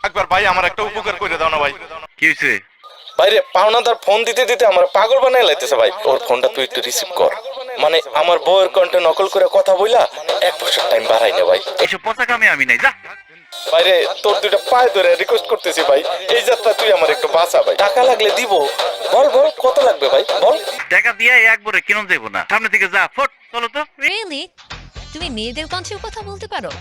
একবার ভাই আমার একটা উপকার করে দাও না ভাই। কি হয়েছে? ভাইরে পাওনাদার ফোন দিতে দিতে আমার পাগল বানাই লাইতেছে ভাই। ওর ফোনটা তুই একটু রিসিভ কর। মানে আমার বউয়ের কণ্ঠে নকল করে কথা বইলা 1 বছর টাইম বাড়াই না ভাই। এসব পচা কামে আমি নাই, যা। ভাইরে তোর দুইটা পায়ে ধরে রিকোয়েস্ট করতেছি ভাই, এই যাত্রা তুই আমার একটু বাঁচা ভাই। টাকা লাগলে দিব। বল বল কত লাগবে ভাই বল। টাকা দিয়ে একবারে কিনুন যাবো না, সামনে থেকে যা, ফট চলো তো। রিয়েলি তুমি মেয়েদের কণ্ঠেও কথা বলতে পারো?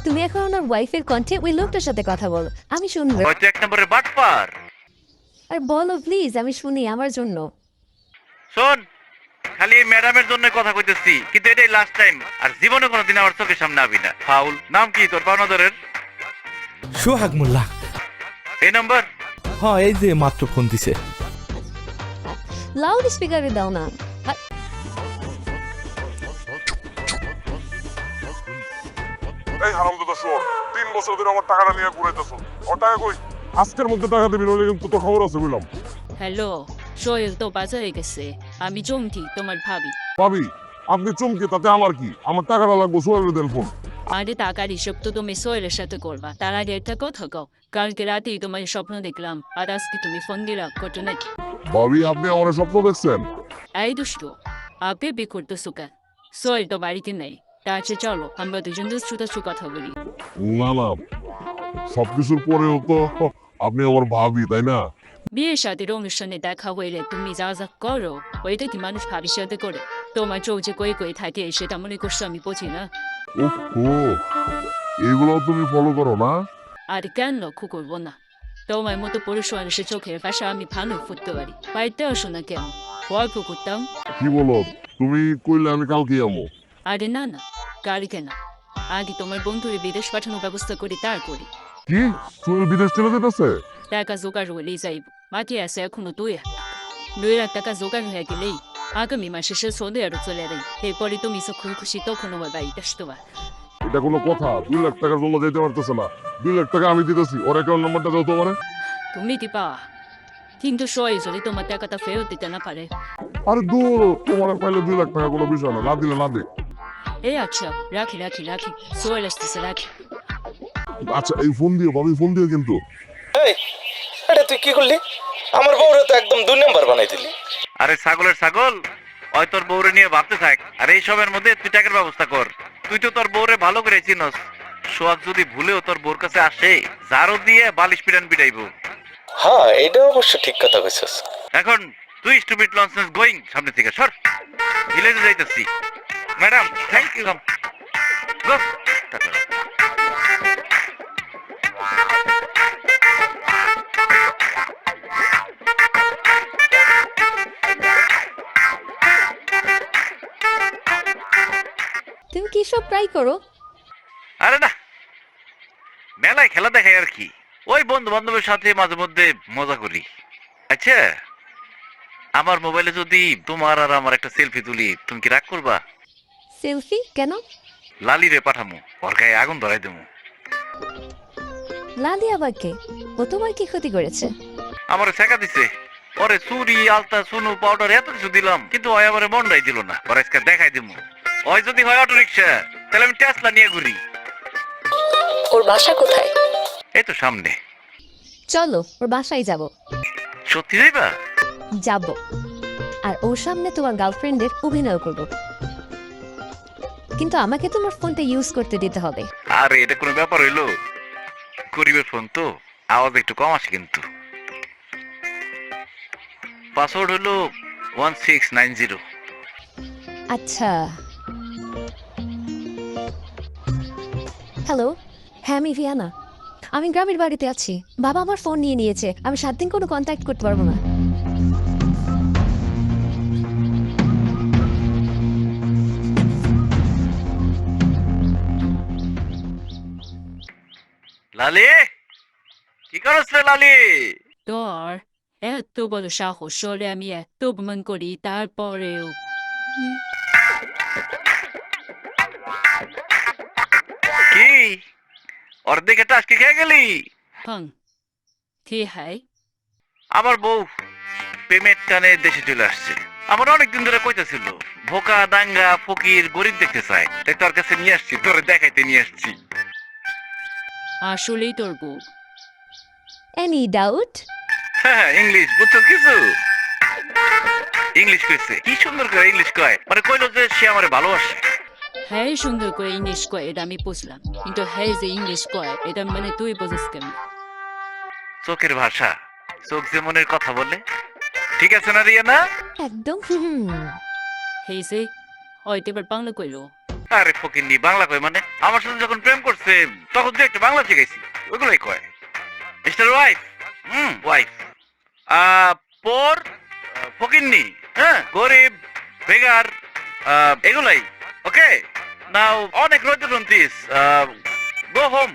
তুমি এখন ওনার ওয়াইফের কণ্ঠে ওই লোকটার সাথে কথা বলো, আমি শুনবো। হয়তো 1 নম্বরের বাটপার। আর বলো প্লিজ, আমি শুনি আমার জন্য। শোন, খালি এই ম্যাডামের জন্য কথা কইতেছি, কিন্তু এটাই লাস্ট টাইম। আর জীবনে কোনোদিন আমার চোখের সামনে আবি না। ফাউল। নাম কি তোর পাওনাদারের? সোহাগ মোল্লা। এই নাম্বার? হ্যাঁ, এই যে মাত্র ফোন দিছে। লাউড স্পিকারে দাও না। এই হারামজাদা শোন, 3 বছর ধরে আমার টাকাটা নিয়ে ঘুরাইতেছ। ওর টাকা কই? আজকের মধ্যে টাকা দিবি, নইলে কিন্তু তোর খবর আছে বুঝলাম। হ্যালো, সোহেল তো বাজারে গেছে, আমি চমকি তোমার ভাবি। ভাবি আপনি চমকে তাতে আমার কি? আমার টাকাটা লাগবো, সোহেলের দেন ফোন। আরে টাকার হিসেব তো তুমি সোহেলের সাথে করবা, তার আগে একটা কথা কও। কালকে রাতেই তোমার স্বপ্ন দেখলাম, আর আজকে তুমি ফোন দিলা, ঘটনা নাকি? ভাবি আপনি আমার স্বপ্ন দেখছেন? এই দুষ্টু, আপনি বিয়ে করতেছো কেন? সোহেল তো বাড়িতে নেই, তার চেয়ে চলো আমরা দুজন দুষ্টু কথা বলি। না না, সবকিছুর পরেও তো আপনি আমার ভাবি, তাই না? বিয়ের সাথে অনুষ্ঠানে দেখা হইলে তুমি যা যা করো, ওইটা কি মানুষ ভাবির সাথে করে? তোমার চোখ যে কই থাকে সেটা মনে করছো আমি বুঝি না? ওহো, এগুলো তুমি ফলো করো না? আর কেন লক্ষ্য করবো না? তোমার মতো পুরুষ মানুষের চোখের ভাষা আমি ভালো ফুটতে পারি, বাড়িতে আসো না কেন? গল্প করতাম। কি বলো তুমি? কইলে আমি কালকে যাবো। আরে না না, গাড়ি কেনা আগে তোমার বন্ধুরে বিদেশ পাঠানোর ব্যবস্থা করি, তার করি। কি সোহেল বিদেশ চলে যেতেছে? টাকা জোগাড় হলেই যাইব, বাকি আছে এখনো 2 লাখ টাকা জোগাড় হয়ে গেলেই আগামী মাসে সে সৌদি আরব চলে যাই। এরপরে তুমি যখন খুশি তখন আমার বাড়িতে আসতে পার। এটা কোনো কথা? 2 লাখ টাকার জন্য যেতে পারতেছে না। 2 লাখ টাকা আমি দিতেছি, ওর অ্যাকাউন্ট নাম্বারটা দাও তোমারে। তুমি দিবা, কিন্তু সবাই যদি তোমার টাকাটা ফেরত দিতে না পারে? আরে দূর, তোমার পাইলে 2 লাখ টাকা কোনো বিষয় না, না দিলে না দে। এই আচ্ছা, রাখি রাখি রাখি, সোহেল আসতেছে, রাখি। আচ্ছা এই ফোন দিও ভাবি, ফোন দিও কিন্তু। এই এটা তুই কি করলি? আমার বউরে তো একদম 2 নাম্বার বানাই দিলি। আরে ছাগলের ছাগল, ওই তোর বউরে নিয়ে ভাবতে থাক, আর এই সবের মধ্যে তুই টাকার ব্যবস্থা কর। তুই তো তোর বউরে ভালো করে চিনস। সোহাগ যদি ভুলেও তোর বউর কাছে আসে, জারো দিয়ে বালিশ পিটান পিটাইবো। হ্যাঁ এটা অবশ্য ঠিক কথা কইছস। এখন তুই স্টুপিড লনসেন্স গোয়িং, সামনে থেকে সর। ভিলেজে যাইতেছি। Madam thank you. Go tata. তুমি কি সব ট্রাই করো? আরে না, মেলায় খেলা দেখাই আর কি। ওই বন্ধু বান্ধবের সাথে মাঝে মধ্যে মজা করি। আচ্ছা, আমার মোবাইলে যদি তোমার আর আমার একটা সেলফি তুলি, তুমি কি রাগ করবা? সেলফি কেন? লালি রে পাঠামু, ওর গায়ে আগুন ধরাই দেবো। লালি আবার কে? ও তোমার কি ক্ষতি করেছে? আমারে শেখা দিছে। ওরে চুরি আলতা সুনু পাউডার এত কিছু দিলাম, কিন্তু ওই আমারে মন্ডাই দিল না। ওর আজকে দেখাই দিমু। ওই যদি হয় অটো রিক্সা, তাহলে আমি টেসলা নিয়ে ঘুরি। ওর বাসা কোথায়? এই তো সামনে। চলো ওর বাসায় যাব। সত্যি যাইবা? যাব, আর ওর সামনে তোমার গার্লফ্রেন্ডের অভিনয় করব, কিন্তু আমাকে তোমার ফোনটা ইউজ করতে দিতে হবে। আরে এটা কোনো ব্যাপার হইলো? গরিবের ফোন তো, আওয়াজ একটু কম আসে কিন্তু। পাসওয়ার্ড হলো 1690। আচ্ছা। হ্যালো, হ্যাঁ আমি ভিয়ানা। আমি গ্রামের বাড়িতে আছি। বাবা আমার ফোন নিয়ে নিয়েছে, আমি 7 দিন কোনো কন্ট্যাক্ট করতে পারবো না। লালি, কি করছ রে লালি? তোর এত বড় সাহস, সরে আমি এত অপমান করি, তারপরেও কি অর্ধেক একটা আজকে খেয়ে গেলি? হং কি হাই? আমার বউ পেমেন্ট টানে দেশে চলে আসছে। আমার অনেকদিন ধরে কইতেছিল ভোকা দাঙ্গা ফকির গরিব দেখতে চায়, তাই তোর কাছে নিয়ে আসছি, তোরে দেখাইতে নিয়ে আসছি। আসলেই তোর বউ এনি ডাউট? হ্যাঁ ইংলিশ বুঝছো কিছু ইংলিশ কইছে কি সুন্দর করে ইংলিশ কয় মানে কইলো যে সে আমারে ভালোবাসে হ্যাঁ সুন্দর করে ইংলিশ কয় এটা আমি বুঝলাম কিন্তু হ্যাঁ যে ইংলিশ কয় এটা মানে তুই বুঝিস কেমন চোখের ভাষা চোখ যে মনের কথা বলে ঠিক আছে না রিয়ানা একদম হেই যে হয়তো এবার বাংলা কইলো আরে ফকিন্নি বাংলা কয় মানে আমার সাথে যখন প্রেম করছে তখন তো একটা বাংলা শিখাইছি ওইগুলাই কয় মিস্টার ওয়াইফ ওয়াইফ পর ফকিন্নি হ্যাঁ গরিব বেগার এগুলাই ওকে নাও অনেক রোজা গ্রন্থিস গো হোম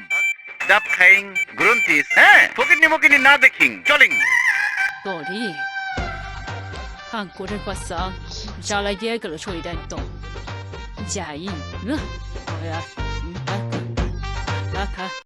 ডাব খাইং গ্রন্থিস হ্যাঁ ফকিন্নি মকিন্নি না দেখিং চলিং তোরই 한국을 봤어. 잘하게 그걸 소리다 또. 자인, 응? 뭐야? 나가.